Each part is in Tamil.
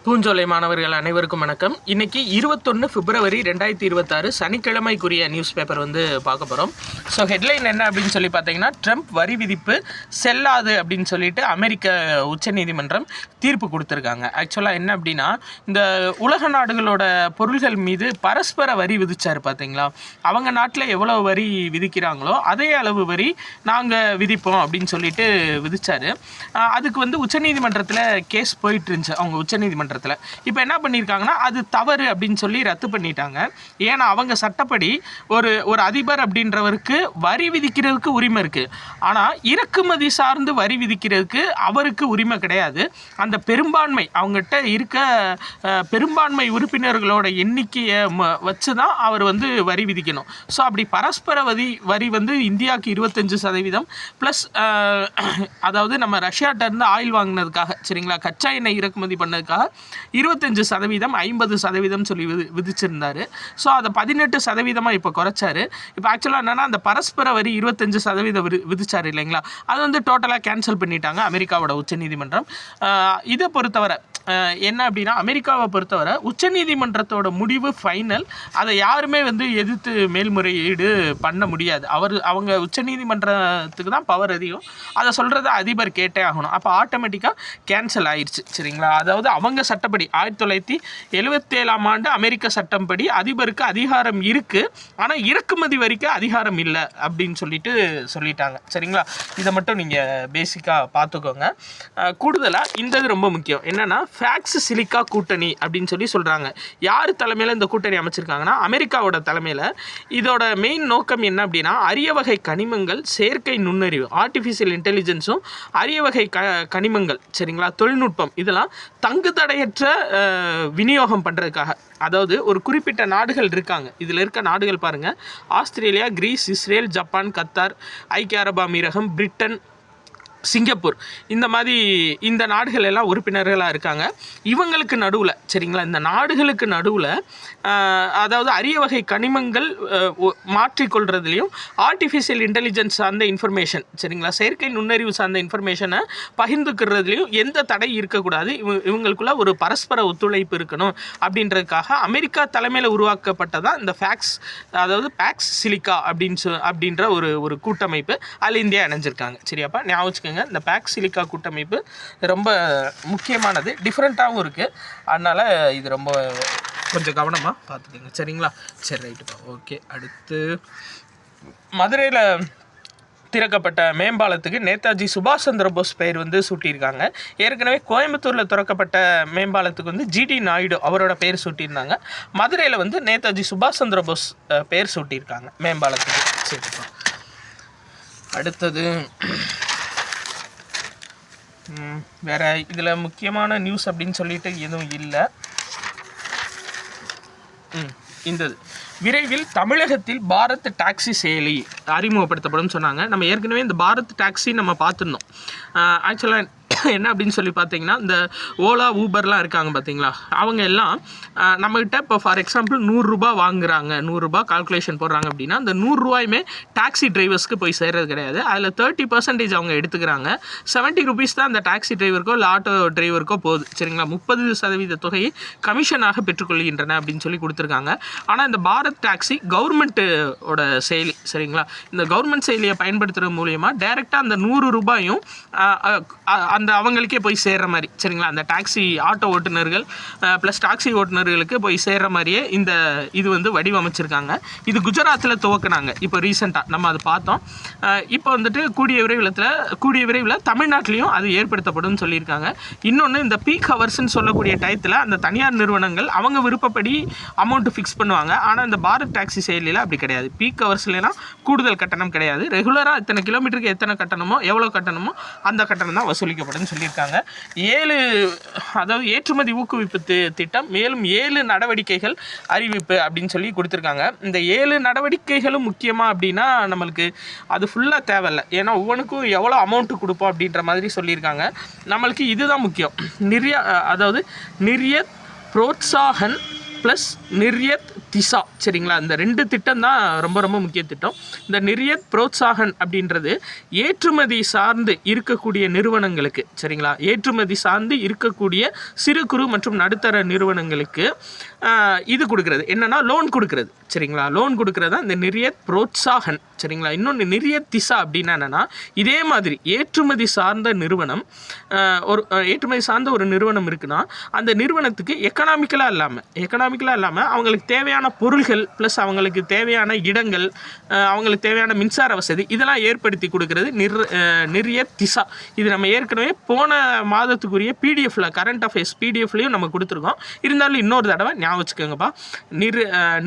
பூஞ்சோலை மாணவர்கள் அனைவருக்கும் வணக்கம். இன்னைக்கு 21 பிப்ரவரி 2026 சனிக்கிழமைக்குரிய நியூஸ் பேப்பர் பார்க்க போகிறோம். ஸோ ஹெட்லைன் என்ன அப்படின்னு சொல்லி பார்த்தீங்கன்னா, ட்ரம்ப் வரி விதிப்பு செல்லாது அப்படின்னு சொல்லிட்டு அமெரிக்க உச்சநீதிமன்றம் தீர்ப்பு கொடுத்துருக்காங்க. ஆக்சுவலாக என்ன அப்படின்னா, இந்த உலக நாடுகளோட பொருள்கள் மீது பரஸ்பர வரி விதிச்சார் பார்த்தீங்களா, அவங்க நாட்டில் எவ்வளோ வரி விதிக்கிறாங்களோ அதே அளவு வரி நாங்கள் விதிப்போம் அப்படின்னு சொல்லிட்டு விதிச்சார். அதுக்கு உச்சநீதிமன்றத்தில் கேஸ் போயிட்டு இருந்துச்சு. அவங்க உச்சநீதிமன்றத்தில் இப்போ என்ன பண்ணியிருக்காங்கன்னா, அது தவறு அப்படின்னு சொல்லி ரத்து பண்ணிட்டாங்க. ஏன்னா அவங்க சட்டப்படி ஒரு அதிபர் அப்படின்றவருக்கு வரி விதிக்கிறதுக்கு உரிமை இருக்குது. ஆனால் இறக்குமதி சார்ந்து வரி விதிக்கிறதுக்கு அவருக்கு உரிமை கிடையாது. அந்த பெரும்பான்மை அவங்ககிட்ட இருக்க பெரும்பான்மை உறுப்பினர்களோட எண்ணிக்கையை வச்சு தான் அவர் வரி விதிக்கணும். ஸோ அப்படி பரஸ்பர வரி இந்தியாவுக்கு 25% ப்ளஸ் அதாவது நம்ம ரஷ்யாட்டிருந்து ஆயில் வாங்கினதுக்காக, சரிங்களா, கச்சா எண்ணெய் இறக்குமதி பண்ணதுக்காக 25%, 50% சொல்லி விதிச்சிருந்தார். ஸோ அதை 18% இப்போ குறைச்சாரு. இப்போ ஆக்சுவலாக என்னென்னா, அந்த பரஸ்பர வரி 25% விதிச்சார் இல்லைங்களா, அது டோட்டலாக கேன்சல் பண்ணிட்டாங்க அமெரிக்காவோட உச்சநீதிமன்றம். இதை பொறுத்தவரை என்ன அப்படின்னா, அமெரிக்காவை பொறுத்தவரை உச்சநீதிமன்றத்தோட முடிவு ஃபைனல். அதை யாருமே எதிர்த்து மேல்முறையீடு பண்ண முடியாது. அவங்க உச்சநீதிமன்றத்துக்கு தான் பவர் அதிகம். அதை சொல்கிறத அதிபர் கேட்டே ஆகணும். அப்போ ஆட்டோமேட்டிக்காக கேன்சல் ஆயிடுச்சு, சரிங்களா. அதாவது அவங்க சட்டப்படி 1977ஆம் ஆண்டு அமெரிக்க சட்டப்படி அதிபருக்கு அதிகாரம் இருக்குது, ஆனால் இறக்குமதி வரிக்கு அதிகாரம் இல்லை அப்படின்னு சொல்லிட்டாங்க, சரிங்களா. இதை மட்டும் நீங்கள் பேசிக்காக பார்த்துக்கோங்க. கூடுதலாக இந்த ரொம்ப முக்கியம் என்னென்னா, ஃபேக்ஸ் சிலிக்கா கூட்டணி அப்படின்னு சொல்கிறாங்க. யார் தலைமையில் இந்த கூட்டணி அமைச்சிருக்காங்கன்னா, அமெரிக்காவோட தலைமையில். இதோட மெயின் நோக்கம் என்ன அப்படின்னா, அரிய வகை கனிமங்கள், செயற்கை நுண்ணறிவு, ஆர்டிஃபிஷியல் இன்டெலிஜென்ஸும், அரிய வகை கனிமங்கள், சரிங்களா, தொழில்நுட்பம், இதெல்லாம் தங்கு தடையற்ற விநியோகம் பண்ணுறதுக்காக. அதாவது ஒரு குறிப்பிட்ட நாடுகள் இருக்காங்க. இதில் இருக்க நாடுகள் பாருங்கள்: Australia, Greece, Israel, Japan, Qatar, ஐக்கிய அரபு அமீரகம், பிரிட்டன், சிங்கப்பூர், இந்த மாதிரி இந்த நாடுகள் எல்லாம் உறுப்பினர்களாக இருக்காங்க. இவங்களுக்கு நடுவில், சரிங்களா, இந்த நாடுகளுக்கு நடுவில் அதாவது அரிய வகை கனிமங்கள் மாற்றிக்கொள்றதுலையும், ஆர்டிஃபிஷியல் இன்டெலிஜென்ஸ் சார்ந்த இன்ஃபர்மேஷன், சரிங்களா, செயற்கை நுண்ணறிவு சார்ந்த இன்ஃபர்மேஷனை பகிர்ந்துக்கிறதுலையும் எந்த தடை இருக்கக்கூடாது. இவங்களுக்குள்ள ஒரு பரஸ்பர ஒத்துழைப்பு இருக்கணும் அப்படின்றதுக்காக அமெரிக்கா தலைமையில் உருவாக்கப்பட்டதான் இந்த ஃபேக்ஸ், அதாவது பேக்ஸ் சிலிக்கா அப்படின்ற ஒரு கூட்டமைப்பு. அதில் இந்தியா இணைஞ்சிருக்காங்க. சரியாப்பா, ஞாபகம். இந்த பேக்ஸ் சிலிக்கா கூட்டமைப்பு ரொம்ப முக்கியமானது, டிஃப்ரெண்ட்டாகவும் இருக்குது. அதனால் இது ரொம்ப கொஞ்சம் கவனமாக பார்த்துக்கோங்க, சரிங்களா. சரி, ரைட்டுப்பா, ஓகே. அடுத்து, மதுரையில் திறக்கப்பட்ட மேம்பாலத்துக்கு நேதாஜி சுபாஷ் சந்திர போஸ் பெயர் சூட்டியிருக்காங்க. ஏற்கனவே கோயம்புத்தூரில் திறக்கப்பட்ட மேம்பாலத்துக்கு ஜிடி நாயுடு அவரோட பெயர் சூட்டியிருந்தாங்க. மதுரையில் நேதாஜி சுபாஷ் சந்திர போஸ் பெயர் சூட்டியிருக்காங்க மேம்பாலத்துக்கு. சரிப்பா. அடுத்தது வேறு இதில் முக்கியமான நியூஸ் அப்படின்னு சொல்லிட்டு எதுவும் இல்லை. இந்த விரைவில் தமிழகத்தில் பாரத் டாக்ஸி செயலி அறிமுகப்படுத்தப்படும் சொன்னாங்க. நம்ம ஏற்கனவே இந்த பாரத் டாக்ஸி நம்ம பார்த்துருந்தோம். ஆக்சுவலாக என்ன அப்படின்னு சொல்லி பார்த்தீங்கன்னா, இந்த ஓலா, ஊபர்லாம் இருக்காங்க பார்த்தீங்களா, அவங்க எல்லாம் நம்மகிட்ட இப்போ ஃபார் எக்ஸாம்பிள் 100 ரூபா வாங்குறாங்க, 100 ரூபா கால்குலேஷன் போடுறாங்க அப்படின்னா, அந்த 100 ரூபாயுமே டாக்ஸி டிரைவர்ஸ்க்கு போய் சேர்றது கிடையாது. அதில் 30% அவங்க எடுத்துக்கிறாங்க. 70 ருபீஸ் தான் அந்த டாக்ஸி டிரைவருக்கோ இல்லை ஆட்டோ டிரைவருக்கோ போகுது, சரிங்களா. 30% தொகையை கமிஷனாக பெற்றுக்கொள்கின்றன அப்படின்னு சொல்லி கொடுத்துருக்காங்க. ஆனால் இந்த பாரத் டாக்ஸி கவர்மெண்ட்டோட செயலி, சரிங்களா. இந்த கவர்மெண்ட் செயலியை பயன்படுத்துகிறது மூலிமா டைரெக்டாக அந்த 100 ரூபாயும் அந்த அவங்களுக்கே போய் சேர்கிற மாதிரி, சரிங்களா. அந்த டாக்ஸி ஆட்டோ ஓட்டுநர்கள் ப்ளஸ் டாக்ஸி ஓட்டுநர்களுக்கு போய் சேர்கிற மாதிரியே இது வடிவமைச்சிருக்காங்க. இது குஜராத்தில் துவக்கினாங்க இப்போ ரீசெண்டாக, நம்ம அதை பார்த்தோம். இப்போ கூடிய விரைவில் தமிழ்நாட்டிலையும் அது ஏற்படுத்தப்படும் சொல்லியிருக்காங்க. இன்னொன்று, இந்த பீக் ஹவர்ஸ்ன்னு சொல்லக்கூடிய டயத்தில் அந்த தனியார் நிறுவனங்கள் அவங்க விருப்பப்படி அமௌண்ட்டு ஃபிக்ஸ் பண்ணுவாங்க. ஆனால் இந்த பாரத் டாக்ஸி செயலியில் அப்படி கிடையாது. பீக் ஹவர்ஸ்லாம் கூடுதல் கட்டணம் கிடையாது. ரெகுலராக இத்தனை கிலோமீட்டருக்கு எத்தனை கட்டணமோ, எவ்வளோ கட்டணமோ அந்த கட்டணம் தான் வசூலிக்கப்படும் சொல்லியிருக்காங்க. 7 அதாவது ஏற்றுமதி ஊக்குவிப்பு திட்டம், மேலும் 7 நடவடிக்கைகள் அறிவிப்பு அப்படின்னு சொல்லி கொடுத்துருக்காங்க. இந்த 7 நடவடிக்கைகளும் முக்கியமாக அப்படின்னா நம்மளுக்கு அது ஃபுல்லாக தேவையில்லை. ஏன்னா ஒவ்வொன்றுக்கும் எவ்வளோ அமௌண்ட்டு கொடுப்போம் அப்படின்ற மாதிரி சொல்லியிருக்காங்க. நம்மளுக்கு இதுதான் முக்கியம். அதாவது நிர்யத் புரோத்சாகன் ப்ளஸ் நிர்யத் திசா சரிங்களா. இந்த 2 திட்டம் தான் ரொம்ப ரொம்ப முக்கிய திட்டம். இந்த நிர்யத் புரோத்சாகன் அப்படின்றது ஏற்றுமதி சார்ந்து இருக்கக்கூடிய நிறுவனங்களுக்கு சரிங்களா, ஏற்றுமதி சார்ந்து இருக்கக்கூடிய சிறு குறு மற்றும் நடுத்தர நிறுவனங்களுக்கு இது கொடுக்குறது என்னென்னா லோன் கொடுக்குறது சரிங்களா. லோன் கொடுக்குறது தான் இந்த நிர்யத் புரோத்சாகன் சரிங்களா. இன்னொன்று நிர்யத் திசா அப்படின்னா என்னென்னா, இதே மாதிரி ஏற்றுமதி சார்ந்த நிறுவனம் ஏற்றுமதி சார்ந்த ஒரு நிறுவனம் இருக்குன்னா அந்த நிறுவனத்துக்கு எக்கனாமிக்கலாக இல்லாமல் அவங்களுக்கு தேவையான பொருள்கள் ப்ளஸ் அவங்களுக்கு தேவையான இடங்கள், அவங்களுக்கு தேவையான மின்சார வசதி இதெல்லாம் ஏற்படுத்தி கொடுக்கறது நிர்யத் திசா. இது நம்ம ஏற்கனவே போன மாதத்துக்குரிய பிடிஎஃப்ல கரண்ட் அஃபேர்ஸ் பிடிஎஃப்லையும் நம்ம கொடுத்துருக்கோம். இருந்தாலும் இன்னொரு தடவை ஞாபகம் வச்சுக்கோங்கப்பா.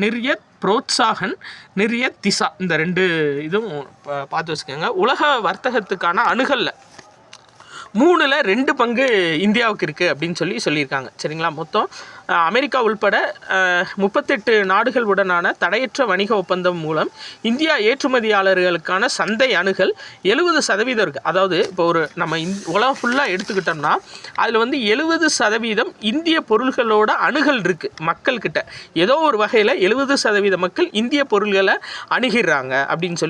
நிர்யத் புரோத்சாகன், நிர்யத் திசா இந்த 2 இதுவும் பார்த்து வச்சுக்கோங்க. உலக வர்த்தகத்துக்கான அணுகல்ல 3ல் 2 பங்கு இந்தியாவுக்கு இருக்குது அப்படின்னு சொல்லியிருக்காங்க சரிங்களா. மொத்தம் அமெரிக்கா உள்பட 38 நாடுகள் உடனான தடையற்ற வணிக ஒப்பந்தம் மூலம் இந்தியா ஏற்றுமதியாளர்களுக்கான சந்தை அணுகல் 70% இருக்குது. அதாவது இப்போ நம்ம உலகம் ஃபுல்லாக எடுத்துக்கிட்டோம்னா அதில் வந்து 70% இந்திய பொருள்களோட அணுகல் இருக்குது மக்கள்கிட்ட. ஏதோ ஒரு வகையில் 70% மக்கள் இந்திய பொருள்களை அணுகிறாங்க அப்படின்னு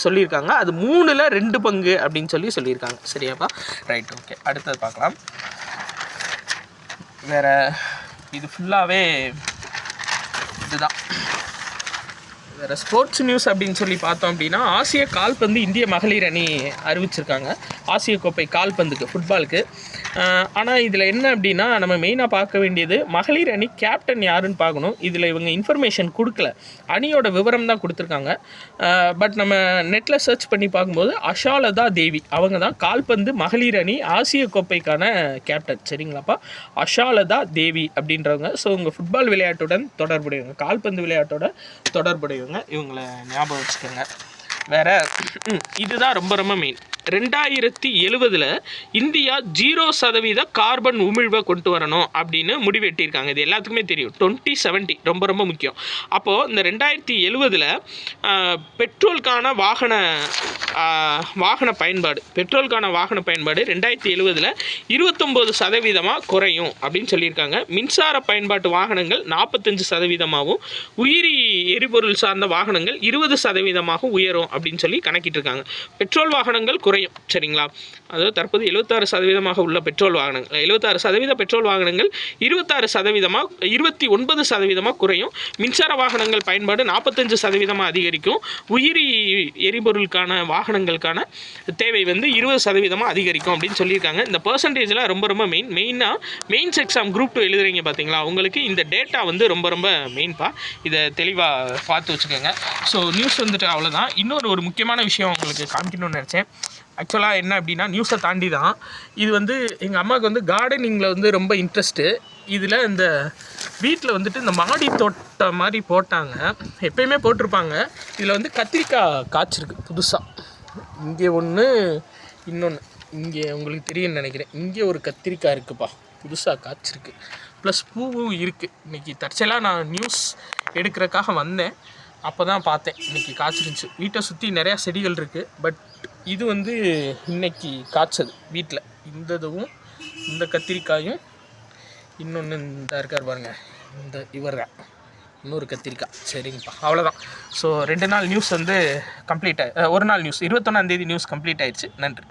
சொல்லியிருக்காங்க. அது 3ல் 2 பங்கு அப்படின்னு சொல்லியிருக்காங்க சரியாப்பா. ரைட், ஓகே, அடுத்தது பார்க்கலாம். வேறு இது ஃபுல்லாகவே இதுதான். வேறு ஸ்போர்ட்ஸ் நியூஸ் அப்படின்னு சொல்லி பார்த்தோம் அப்படின்னா, ஆசிய கால்பந்து இந்திய மகளிர் அணி அறிவிச்சிருக்காங்க. ஆசிய கோப்பை கால்பந்துக்கு, ஃபுட்பாலுக்கு. ஆனால் இதில் என்ன அப்படின்னா, நம்ம மெயினாக பார்க்க வேண்டியது மகளிர் அணி கேப்டன் யாருன்னு பார்க்கணும். இதில் இவங்க இன்ஃபர்மேஷன் கொடுக்கல, அணியோட விவரம் தான் கொடுத்துருக்காங்க. பட் நம்ம நெட்டில் சர்ச் பண்ணி பார்க்கும்போது அஷாலதா தேவி அவங்க தான் கால்பந்து மகளிர் அணி ஆசிய கோப்பைக்கான கேப்டன் சரிங்களாப்பா. அஷாலதா தேவி அப்படின்றவங்க. ஸோ உங்கள் ஃபுட்பால் விளையாட்டுடன் தொடர்புடையவங்க, கால்பந்து விளையாட்டோட தொடர்புடையவங்க, இவங்களை ஞாபகம் வச்சுக்கோங்க. வேறு இதுதான் ரொம்ப ரொம்ப மெயின். 2070 இந்தியா 0% கார்பன் உமிழ்வை கொண்டு வரணும் அப்படின்னு முடிவெட்டியிருக்காங்க. இது எல்லாத்துக்குமே தெரியும். 2070 ரொம்ப ரொம்ப முக்கியம். அப்போது இந்த 2070 பெட்ரோலுக்கான வாகன பயன்பாடு 2070 29% குறையும் அப்படின்னு சொல்லியிருக்காங்க. மின்சார பயன்பாட்டு வாகனங்கள் 45%, உயிரி எரிபொருள் சார்ந்த வாகனங்கள் 20% உயரும் அப்படின்னு சொல்லி கணக்கிட்டிருக்காங்க. பெட்ரோல் வாகனங்கள் குறையும் சரிங்களா. அதாவது தற்போது 76% உள்ள பெட்ரோல் வாகனங்கள் 76% பெட்ரோல் வாகனங்கள் 29% குறையும். மின்சார வாகனங்கள் பயன்பாடு 45% அதிகரிக்கும். உயிரி எரிபொருளுக்கான வாகனங்களுக்கான தேவை வந்து 20% அதிகரிக்கும் அப்படின்னு சொல்லியிருக்காங்க. இந்த பர்சன்டேஜில் ரொம்ப ரொம்ப மெயின்ஸ் எக்ஸாம் குரூப் 2 எழுதுறீங்க பார்த்தீங்களா, உங்களுக்கு இந்த டேட்டா வந்து ரொம்ப ரொம்ப மெயின்ப்பா. இதை தெளிவாக பார்த்து வச்சுக்கோங்க. ஸோ நியூஸ் வந்துட்டு அவ்வளோதான். ஒரு முக்கியமான விஷயம் உங்களுக்கு காமிக்கணும்னு நினச்சேன். ஆக்சுவலாக என்ன அப்படின்னா, நியூஸை தாண்டி தான் இது வந்து எங்கள் அம்மாவுக்கு வந்து கார்டனிங்கில் வந்து ரொம்ப இன்ட்ரெஸ்ட்டு. இதில் இந்த வீட்டில் வந்துட்டு இந்த மாடி தோட்டம் மாதிரி போட்டாங்க, எப்பயுமே போட்டிருப்பாங்க. இதில் வந்து கத்திரிக்காய் காய்ச்சிருக்கு புதுசாக. இங்கே ஒன்று, இன்னொன்று இங்கே உங்களுக்கு தெரியும்னு நினைக்கிறேன். இங்கே ஒரு கத்திரிக்காய் இருக்குதுப்பா, புதுசாக காய்ச்சிருக்கு. ப்ளஸ் பூவும் இருக்குது. இன்றைக்கி தற்செயலாக நான் நியூஸ் எடுக்கிறதுக்காக வந்தேன், அப்போ தான் பார்த்தேன் இன்றைக்கி காய்ச்சிருந்துச்சு. வீட்டை சுற்றி நிறையா செடிகள் இருக்குது. பட் இது வந்து இன்றைக்கி காய்ச்சது வீட்டில். இதுவும் இந்த கத்திரிக்காயும் இன்னொன்று இந்த இருக்கார் பாருங்கள், இவர் தான் இன்னொரு கத்திரிக்காய் சரிங்கப்பா. அவ்வளோதான். ஸோ 2 நாள் நியூஸ் வந்து கம்ப்ளீட் ஒரு நாள் நியூஸ் 21ஆம் தேதி நியூஸ் கம்ப்ளீட் ஆயிடுச்சு. நன்றி.